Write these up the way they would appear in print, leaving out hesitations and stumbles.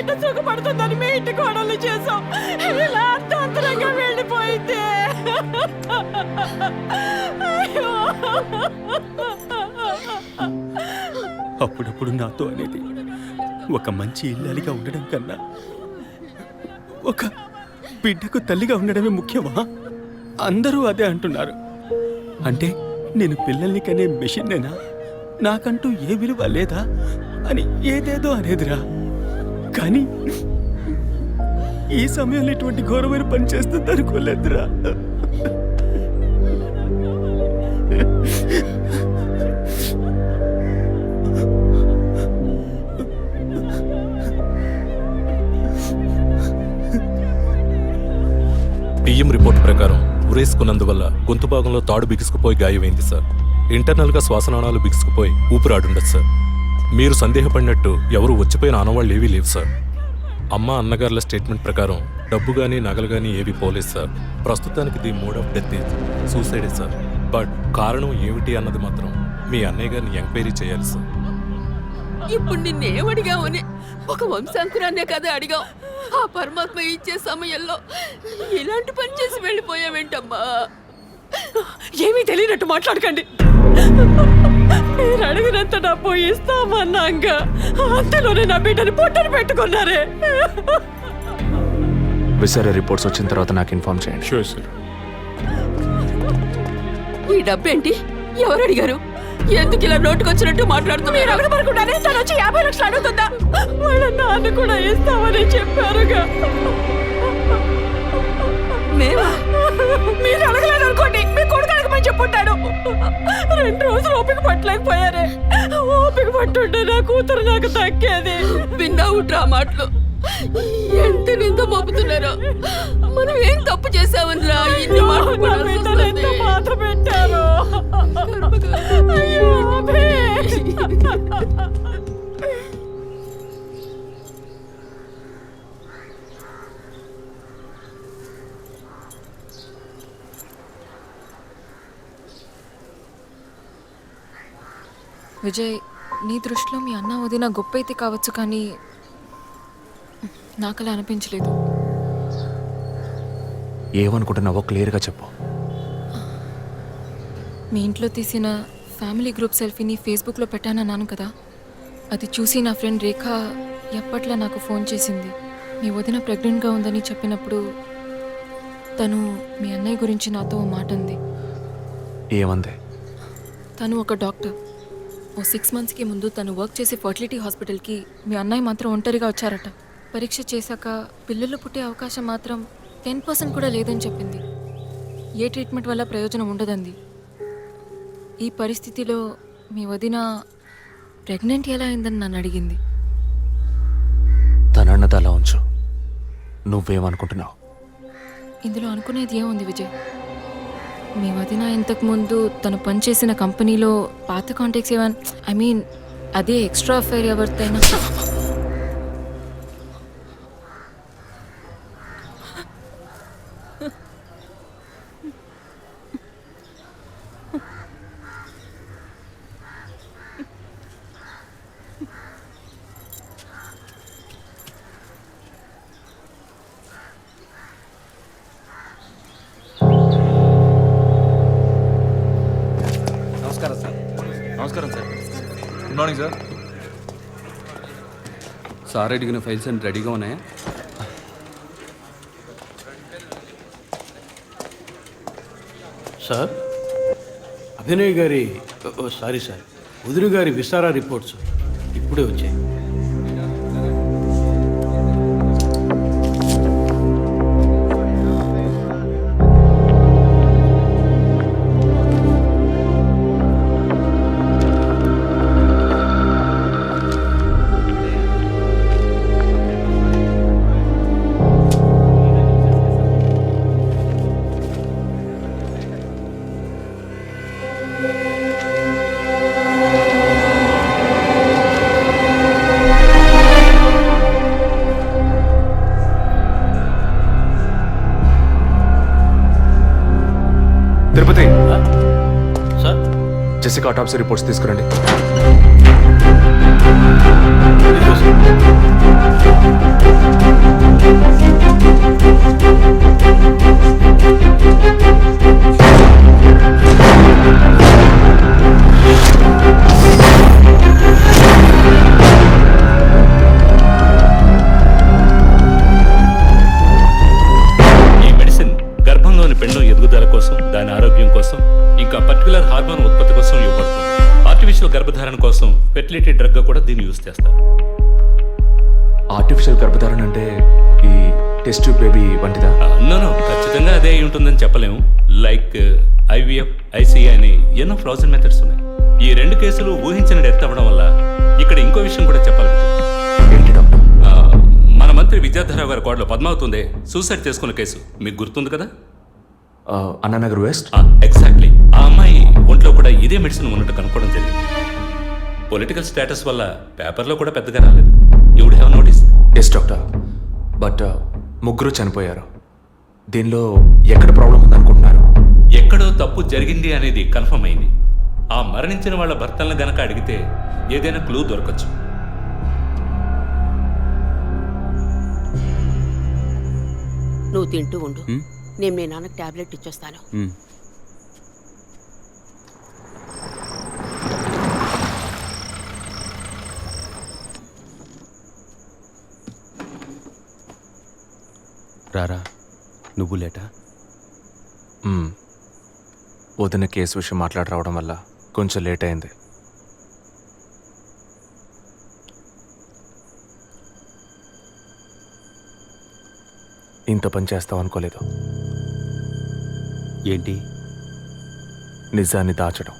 బిడ్డ సుఖపడుతుందని మీ ఇంటి కోడలు చేసాం. ఇలా అర్థాంతరంగా వెళ్ళిపోయింది. అయ్యో. అప్పుడప్పుడు నాతో అనేది ఒక మంచి ఇల్లాలిగా ఉండడం కన్నా ఒక బిడ్డకు తల్లిగా ఉండడమే ముఖ్యమా? అందరూ అదే అంటున్నారు. అంటే నేను పిల్లల్ని కనే మెషిన్నేనా? నాకంటూ ఏ విలువ లేదా అని ఏదేదో అనేదిరా. కానీ ఈ సమయంలో ఇటువంటి ఘోరమైన పని చేస్తుంది అనుకోలేదురా. పిఎం రిపోర్ట్ ప్రకారం ఉరేసుకున్నందువల్ల గొంతు భాగంలో తాడు బిగుసుకుపోయి గాయమైంది సార్. ఇంటర్నల్గా శ్వాసనాళాలు బిగుసుకుపోయి ఊపిరాడుండదు సార్. మీరు సందేహపడినట్టు ఎవరు వచ్చిపోయిన ఆనవాళ్ళు ఏవీ లేవు సార్. అమ్మ అన్నగారుల స్టేట్మెంట్ ప్రకారం డబ్బు కానీ నగలు కానీ ఏవి పోలేదు సార్. ప్రస్తుతానికి the mode of death is సూసైడే సార్. బట్ కారణం ఏమిటి అన్నది మాత్రం మీ అన్నయ్య గారిని ఎంక్వైరీ చేయాలి సార్. ఇప్పుడు నిన్నేమడిగామని ఒక వంశాంకురాన్నే కదా అడిగాం. ఆ పరమాత్మ ఇచ్చే సమయంలో ఇలాంటి పని చేసి వెళ్ళిపోయావేంటమ్మా? ఏమీ తెలియనట్టు మాట్లాడకండి. మీరు అడిగినంత డబ్బు ఇస్తామన్నాక అంతలోనే నా బిడ్డని పొట్టని పెట్టుకున్నారే. విసారా రిపోర్ట్స్ వచ్చిన తర్వాత నాకు ఇన్ఫార్మ్ చేయండి. Sure sir. ఈ డబ్బేంటి? ఎవరు అడిగారు? ఎందుకు ఇలా నోటుకొచ్చినట్టు మాట్లాడుతూ? మీరు అడగబడకుండానే తను వచ్చి 50 లక్షలు అడుగుతుందా? వాళ్ళ నాన్న కూడా ఇస్తామని చెప్పారుగా. మేమా? మీరు అడగలేదు అనుకోండి, మీ కొడుకు అడగమని చెప్పుంటాడు. 2 రోజులు ఓపిక పట్టలేకపోయారే. ఓపిక పట్టుంటే నా కూతురు నాకు దక్కేది. విన్నావుట్రా మాటలు ఎంత నింద మోపుతున్నారో. మనం ఏం తప్పు చేసామనిరా ఇన్ని మాటలు మాత్రం పెట్టారు. అయ్యో విజయ్, నీ దృష్టిలో మీ అన్న వదిన గొప్ప అయితే కావచ్చు, కానీ నాకు అలా అనిపించలేదు. ఏమనుకుంటున్నావో క్లియర్గా చెప్పు. మీ ఇంట్లో తీసిన ఫ్యామిలీ గ్రూప్ సెల్ఫీని ఫేస్బుక్లో పెట్టానన్నాను కదా, అది చూసి నా ఫ్రెండ్ రేఖ ఎప్పట్లా నాకు ఫోన్ చేసింది. మీ వదిన ప్రెగ్నెంట్గా ఉందని చెప్పినప్పుడు తను మీ అన్నయ్య గురించి నాతో ఓ మాట అంది. ఏమంది? తను ఒక డాక్టర్. ఓ 6 monthsకి ముందు తను వర్క్ చేసే ఫర్టిలిటీ హాస్పిటల్కి మీ అన్నయ్య మాత్రం ఒంటరిగా వచ్చారట. పరీక్ష చేశాక పిల్లలు పుట్టే అవకాశం మాత్రం 10% కూడా లేదని చెప్పింది. ఏ ట్రీట్మెంట్ వల్ల ప్రయోజనం ఉండదంది. ఈ పరిస్థితిలో మీ వదిన ప్రెగ్నెంట్ ఎలా అయిందని నన్ను అడిగింది. తనన్నది అలా ఉంచు. నువ్వేమనుకుంటున్నావు? ఇందులో అనుకునేది ఏముంది విజయ్? మీ వదిన ఇంతకుముందు తను పనిచేసిన కంపెనీలో పాత కాంటాక్ట్స్ ఏమైనా అదే ఎక్స్ట్రా అఫైర్ ఎవరితైనా నమస్కారం sir. Good morning sir. Sir అడిగిన ఫైల్స్ అన్ని రెడీగా ఉన్నాయా? సార్, అభినయ్ గారి సారీ సార్, వదిన గారి విసారా రిపోర్ట్స్ ఇప్పుడే వచ్చాయి. తిరుపతి, సార్, జెసికా ఆటాప్సీ రిపోర్ట్స్ తీసుకురండి. ఇదిగో సార్. యూజ్ చేస్తారు. ఆర్టిఫిషియల్ గర్భధారణ అంటే ఈ టెస్ట్ ట్యూబ్ బేబీ వంటిదా? నో ఖచ్చితంగా అదే అయి ఉంటుందని చెప్పలేము. లైక్ ఐవీఎఫ్, ఐసీఐ అని ఎన్నో ఫ్రోజన్ మెథడ్స్ ఉన్నాయి. ఈ 2 కేసులు ఊహించిన డెత్ అవ్వడం వల్ల ఇక్కడ ఇంకో విషయం కూడా చెప్పాలి. ఏంటి డాక్టర్? మన మంత్రి విద్యాధరరావు గారి కోడలో పద్మావతి సూసైడ్ చేసుకున్న కేసు మీకు గుర్తుంది కదా? అన్నానగర్ వెస్ట్. ఎగ్జాక్ట్లీ. ఆ అమ్మాయి ఒంట్లో కూడా ఇదే మెడిసిన్ ఉన్నట్టు కనుక్కోవడం జరిగింది. పొలిటికల్ స్టేటస్ వల్ల పేపర్లో కూడా పెద్దగా రాలేదు. You would have notice. Yes doctor, but ముగ్గురు చనిపోయారు. దీనిలో ఎక్కడ ప్రాబ్లం ఉందనుకుంటున్నారు? ఎక్కడో తప్పు జరిగింది అనేది కన్ఫర్మ్ అయింది. ఆ మరణించిన వాళ్ళ భర్తలను గనక అడిగితే ఏదైనా క్లూ దొరకచ్చు. నువ్వు తింటూ ఉండు, నేను మీ నాన్నకు టాబ్లెట్ ఇచ్చొస్తాను. రారా, నువ్వు లేటా? వదిన కేసు విషయం మాట్లాడి రావడం వల్ల కొంచెం లేట్ అయింది. ఇంత పని చేస్తావు అనుకోలేదు. ఏంటి? నిజాన్ని దాచడం.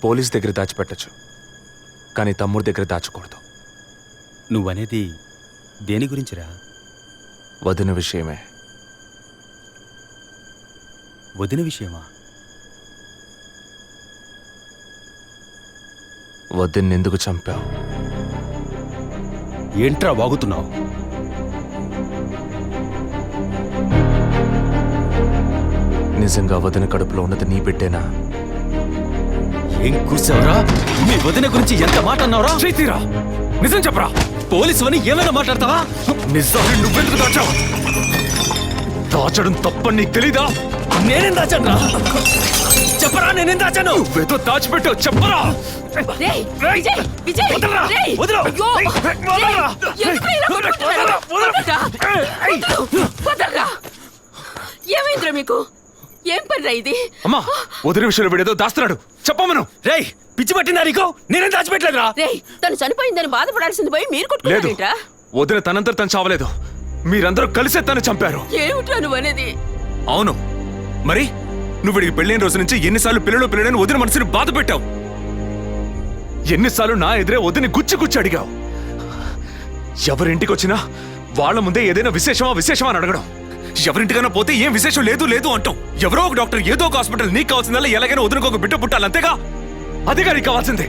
పోలీస్ దగ్గర దాచిపెట్టచ్చు, కానీ తమ్ముడి దగ్గర దాచకూడదు. నువ్వనేది దేని గురించిరా? వదిన విషయమే. వదిన విషయమా? వదిన్ని ఎందుకు చంపావు? ఏంట్రా వాగుతున్నావు? నిజంగా వదిన కడుపులో ఉన్నది నీ బిడ్డేనా? ఏం కూర్చావురా? మీ వదిన గురించి ఎంత మాట అన్నావురా? చేతిరా, నిజం చెప్పరా. పోలీసు అని ఏమైనా మాట్లాడతావా? నిజాన్ని నువ్వెందుకు దాచావు? దాచడం తప్పని నీకు తెలీదా? నేనేం దాచాను? చెప్పరా, నేనేం దాచాను? నువ్వేదో దాచిపెట్టావు, చెప్పరా. రేయ్, విజయ్, విజయ్, వదలరా, రేయ్, వదలు. అయ్యో, వదలరా. రేయ్, ఎందుకు ఇలా కొట్టుకుంటున్నారు? వదలరా. ఏమైందిరా మీకు? ఏం పనిరా ఇది? అమ్మా, వదిన విషయంలో వీడేదో దాస్తున్నాడు, చెప్పమను. రేయ్, పిచ్చి పట్టిందా నీకు? నేనేం దాచిపెట్టలేదురా. రేయ్, తను చనిపోయిందని బాధపడాల్సింది పోయి మీరు లేదు, కొట్టుకుంటారేంట్రా? వదిన తనంతట తను చావలేదు. మీరందరూ కలిసే తను చంపారు. ఏమిట్రా నువ్వు అనేది? అవును, మరి నువ్వు వీడికి పెళ్ళైన రోజు నుంచి ఎన్నిసార్లు పిల్లలని వదిన మనసుని బాధ పెట్టావు? ఎన్నిసార్లు నా ఎదురే వదిని గుచ్చి అడిగావు? ఎవరింటికి వచ్చినా వాళ్ళ ముందే ఏదైనా విశేషమా అని అడగడం. ఎవరింటికైనా పోతే ఏం విశేషం లేదు అంటాం. ఎవరో ఒక డాక్టర్, ఏదో ఒక హాస్పిటల్, నీకు కావాల్సిందల్లా ఎలాగైనా వదినకు ఒక బిడ్డ పుట్టాలి, అంతేగా? అదేగా నీకు కావాల్సిందే.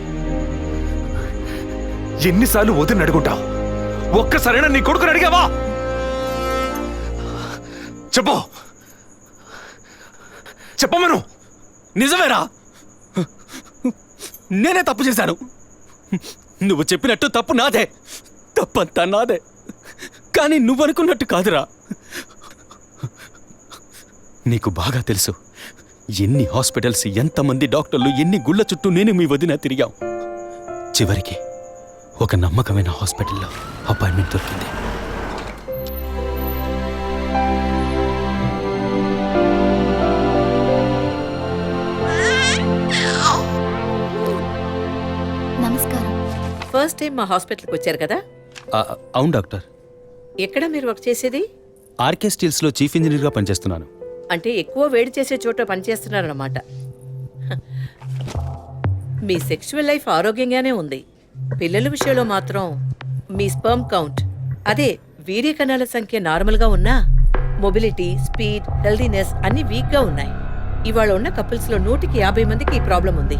ఎన్నిసార్లు వదిన అడుగుంటావు? ఒక్కసారైనా నీ కొడుకుని అడిగావా? చెప్పమను. నిజమేరా, నేనే తప్పు చేశాను. నువ్వు చెప్పినట్టు తప్పు నాదే, తప్పంతా నాదే. కానీ నువ్వనుకున్నట్టు కాదురా. నీకు బాగా తెలుసు ఎన్ని హాస్పిటల్స్, ఎంతమంది డాక్టర్లు, ఎన్ని గుళ్ళ చుట్టూ నేను మీ వదిన తిరిగాం. చివరికి ఒక నమ్మకమైన హాస్పిటల్లో అపాయింట్మెంట్ దొరికింది. నమస్కారం. ఫస్ట్ టైం మా హాస్పిటల్కి వచ్చారు కదా? అవును డాక్టర్. ఎక్కడ మీరు వర్క్ చేసేది? ఆర్కే స్టీల్స్లో చీఫ్ ఇంజనీర్గా పనిచేస్తున్నాను. అంటే ఎక్కువ వేడి చేసే చోట పనిచేస్తున్నారన్నమాట. మీ సెక్షువల్ లైఫ్ ఆరోగ్యంగానే ఉంది. పిల్లల విషయంలో మాత్రం మీ స్పర్మ్ కౌంట్, అదే వీర్య కణాల సంఖ్య నార్మల్గా ఉన్నా మొబిలిటీ, స్పీడ్, హెల్దీనెస్ అన్ని వీక్గా ఉన్నాయి. ఇవాళ ఉన్న కపుల్స్లో 150 మందికి ఈ ప్రాబ్లం ఉంది.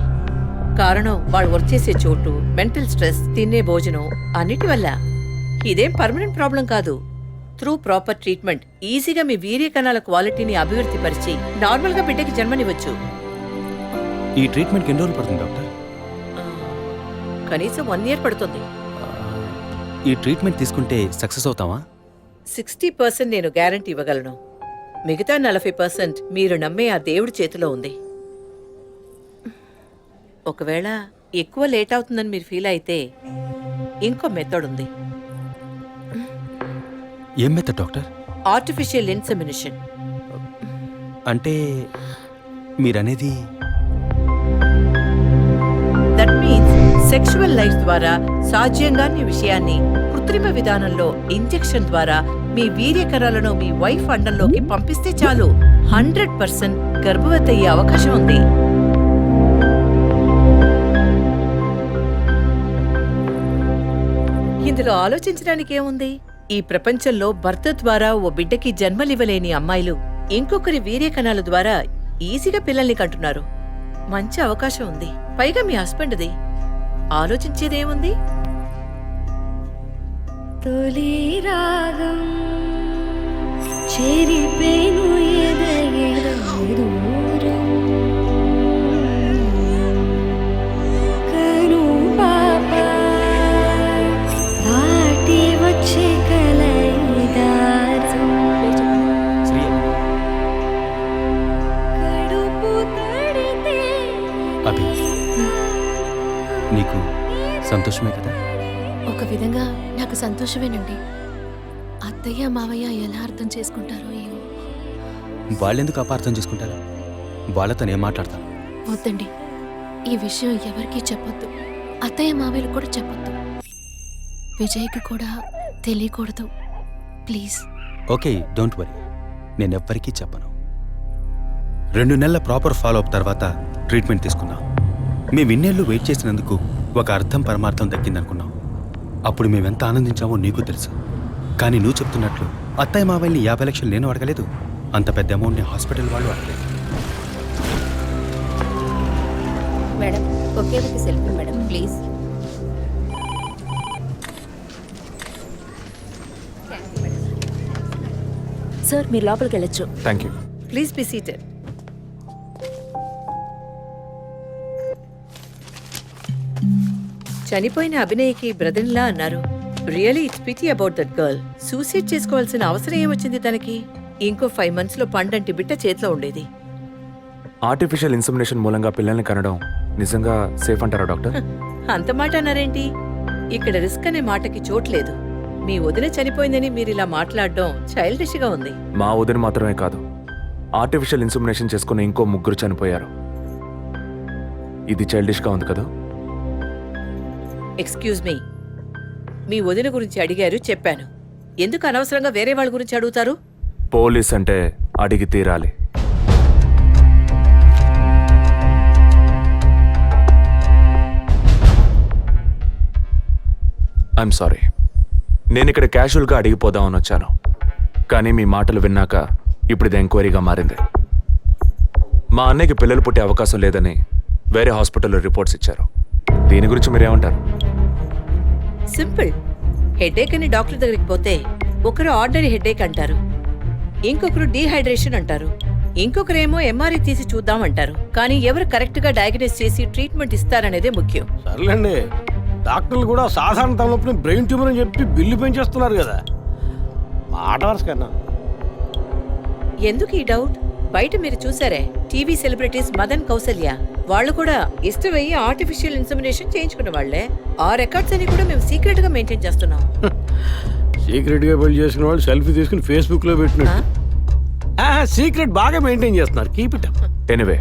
కారణం వాళ్ళు వర్క్ చేసే చోటు, మెంటల్ స్ట్రెస్, తినే భోజనం అన్నిటి వల్ల. ఇదేం పర్మనెంట్ ప్రాబ్లం కాదు. త్రూ ప్రాపర్ ట్రీట్మెంట్ ఈజీగా మీ వీర్య కణాల క్వాలిటీని అభివృద్ధి పరిచి నార్మల్గా బిడ్డకి జన్మనివ్వచ్చు. ఈ ట్రీట్మెంట్కి ఎన్ని రోజులు పడుతుంది డాక్టర్? కనీసం 1 year పడుతుంది. ఈ ట్రీట్మెంట్ తీసుకుంటే సక్సెస్ అవుతావా? 60% నేను గ్యారంటీ ఇవ్వగలను. మిగతా 40% మీరు నమ్మే ఆ దేవుడి చేతిలో ఉంది. ఒకవేళ ఎక్కువ లేట్ అవుతుందని మీరు ఫీల్ అయితే ఇంకో మెథడ్ ఉంది. ఏం మెథడ్ డాక్టర్? Artificial insemination. అంటే మీరనేది? దట్ మీన్స్ సెక్షువల్ లైఫ్ ద్వారా సాధ్యంగాని విషయాన్ని కృత్రిమ విధానంలో ఇంజెక్షన్ ద్వారా మీ వీర్యకణాలను మీ వైఫ్ అండంలోకి పంపిస్తే చాలు 100% గర్భవతి అయ్యే అవకాశం ఉంది. ఇందులో ఆలోచించడానికి ఏముంది? ఈ ప్రపంచంలో భర్త ద్వారా ఓ బిడ్డకి జన్మలివ్వలేని అమ్మాయిలు ఇంకొకరి వీర్యకణాల ద్వారా ఈజీగా పిల్లల్ని కంటున్నారు. మంచి అవకాశం ఉంది. పైగా మీ హస్బెండ్ది. ఆలోచించేదేముంది? తొలి రాగం చెరిపేను ఎదగెదూరం కను పాప దాటి వచ్చే కలైదారం కడుపు తడితే అభి, నీకు సంతోషమే కదా? ఒక విధంగా నాకు సంతోషమేనండి. అత్తయ్య మావయ్య ఎలా అర్థం చేసుకుంటారో ఏమో. వాళ్ళెందుకు అపార్థం చేసుకుంటారు? వాళ్ళతో నేను మాట్లాడతాను. వద్దండి, ఈ విషయం ఎవరికీ చెప్పొద్దు. అత్తయ్య మావయ్యలు కూడా చెప్పొద్దు. విజయ్కి కూడా తెలియకూడదు, ప్లీజ్. Okay, don't worry. నేనెవ్వరికీ చెప్పను. 2 నెలల ప్రాపర్ ఫాలో అప్ తర్వాత ట్రీట్మెంట్ తీసుకున్నాం. మేము ఇన్నేళ్ళు వెయిట్ చేసినందుకు ఒక అర్థం పరమార్థం దక్కిందనుకున్నాం. అప్పుడు మేమెంత ఆనందించామో నీకు తెలుసు. కానీ నువ్వు చెప్తున్నట్లు అత్తయ్య మావయ్యని 50 లక్షలు నేను అడగలేదు. అంత పెద్ద అమౌంట్ని హాస్పిటల్ వాళ్ళు అడగలేదు. మేడం, ఒకే ఒక సెల్ఫీ మేడం, ప్లీజ్. సార్, మీరు లోపలికి వెళ్ళొచ్చు. Thank you. Please be seated. చనిపోయిన అభినయ్కి బ్రదర్లా అన్నారు. Really it's pity about that girl. Suicide చేసుకోవాల్సిన అవసరం ఏమొచ్చింది తనకి? ఇంకో 5 months లో పండంటి బిడ్డ చేతిలో ఉండేది. ఆర్టిఫిషియల్ ఇన్సెమినేషన్ మూలంగా పిల్లల్ని కనడం నిజంగా సేఫ్ అంటారా డాక్టర్? అంత మాట అన్నారేంటి? ఇక్కడ రిస్క్ అనే మాటకి చోట్లేదు. మీ వదిన చనిపోయిందని మీరు ఇలా మాట్లాడడం చైల్డిష్ గా ఉంది. మా వదిన మాత్రమే కాదు, ఆర్టిఫిషియల్ ఇన్సెమినేషన్ చేసుకున్న ఇంకో 3 చనిపోయారు. ఇది చైల్డిష్ గా ఉంది కదా? ఎక్స్క్యూజ్ మీ, మీ వదిన గురించి అడిగారు, చెప్పాను. ఎందుకు అనవసరంగా వేరే వాళ్ళ గురించి అడుగుతారు? పోలీస్ అంటే అడిగి తీరాలి. ఐఎమ్ సారీ, నేను ఇక్కడ క్యాజువల్గా అడిగిపోదామని వచ్చాను. కానీ మీ మాటలు విన్నాక ఇప్పుడు ఇది ఎంక్వైరీగా మారింది. మా అన్నయ్యకి పిల్లలు పుట్టే అవకాశం లేదని వేరే హాస్పిటల్లో రిపోర్ట్స్ ఇచ్చారు. దీని గురించి మీరేమంటారు? సింపుల్. హెడేక్ అని డాక్టర్ దగ్గరికి పోతే ఒకరు ఆర్డినరీ హెడేక్ అంటారు, ఇంకొకరు డీహైడ్రేషన్ అంటారు, ఇంకొకరేమో ఎంఆర్ఐ తీసి చూద్దాం అంటారు. కానీ ఎవరు కరెక్ట్ గా డయాగ్నోస్ చేసి ట్రీట్మెంట్ ఇస్తారనేదే ముఖ్యం. సర్లేండి, డాక్టర్లు కూడా సాధారణ తలనొప్పిని బ్రెయిన్ ట్యూమర్ అని చెప్పి బిల్లు పెంచేస్తున్నారు కదా. మాట వరుస కన్నా. ఎందుకు ఈ డౌట్? బయట మీరు చూసారే, టీవీ సెలబ్రిటీస్ మదన్ కౌసల్య వాళ్ళు కూడా ఇష్టమయ్యి ఆర్టిఫిషియల్ ఇన్సెమినేషన్ చేయించుకున్న వాళ్లే. ఆ రికార్డ్స్ అని కూడా మేము సీక్రెట్ గా మెయింటైన్ చేస్తున్నాం. సీక్రెట్ గా పెళ్లి చేసుకున్న వాళ్ళు సెల్ఫీ తీసుకుని ఫేస్బుక్ లో పెట్టినట్టు సీక్రెట్ బాగా మెయింటైన్ చేస్తున్నారు. Keep it up. Anyway,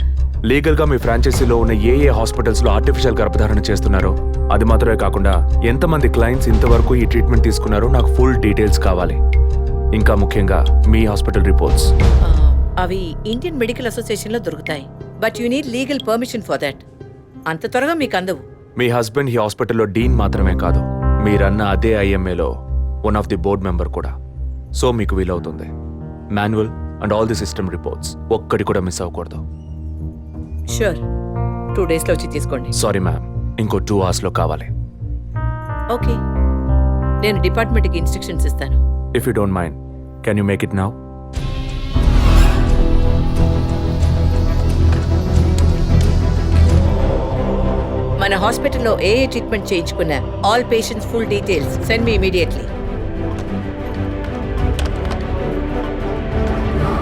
legal గా మీ ఫ్రాంచైజీలో ఉన్న ఏ హాస్పిటల్స్ లో ఆర్టిఫిషియల్ గర్భధారణ చేస్తున్నారో, అది మాత్రమే కాకుండా ఎంతమంది క్లయింట్స్ ఇంతవరకు ఈ ట్రీట్మెంట్ తీసుకున్నారో నాకు ఫుల్ డీటెయిల్స్ కావాలి. ఇంకా ముఖ్యంగా మీ హాస్పిటల్ రిపోర్ట్స్. అవి ఇండియన్ మెడికల్ అసోసియేషన్ లో దొరుకుతాయి. But you need legal permission for that. అంత త్వరగా మీకు అందవు. మీ హస్బెండ్ ఈ హాస్పిటల్లో డీన్ మాత్రమే కాదు, మీరన్న అదే ఐఎంఏలో one of the board member కూడా. సో మీకు వీలవుతుంది. Manual and all the system reports ఒక్కడి కూడా మిస్ అవ్వకూడదు. షూర్, 2 days లో వచ్చి తీసుకోండి. సారీ మ్యామ్, ఇంకో 2 hours లో కావాలి. ఓకే, నేను డిపార్ట్మెంట్కి ఇన్స్ట్రక్షన్స్ ఇస్తాను. If you don't mind, can you make it now? మన హాస్పిటల్లో ఏ ట్రీట్మెంట్ చేయించుకున్నా all patients full details send me immediately.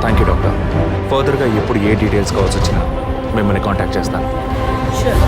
Thank you doctor. ఫర్దర్గా ఎప్పుడు ఏ డీటెయిల్స్ కావాల్సి వచ్చినా మిమ్మల్ని కాంటాక్ట్ చేస్తాను. షూర్.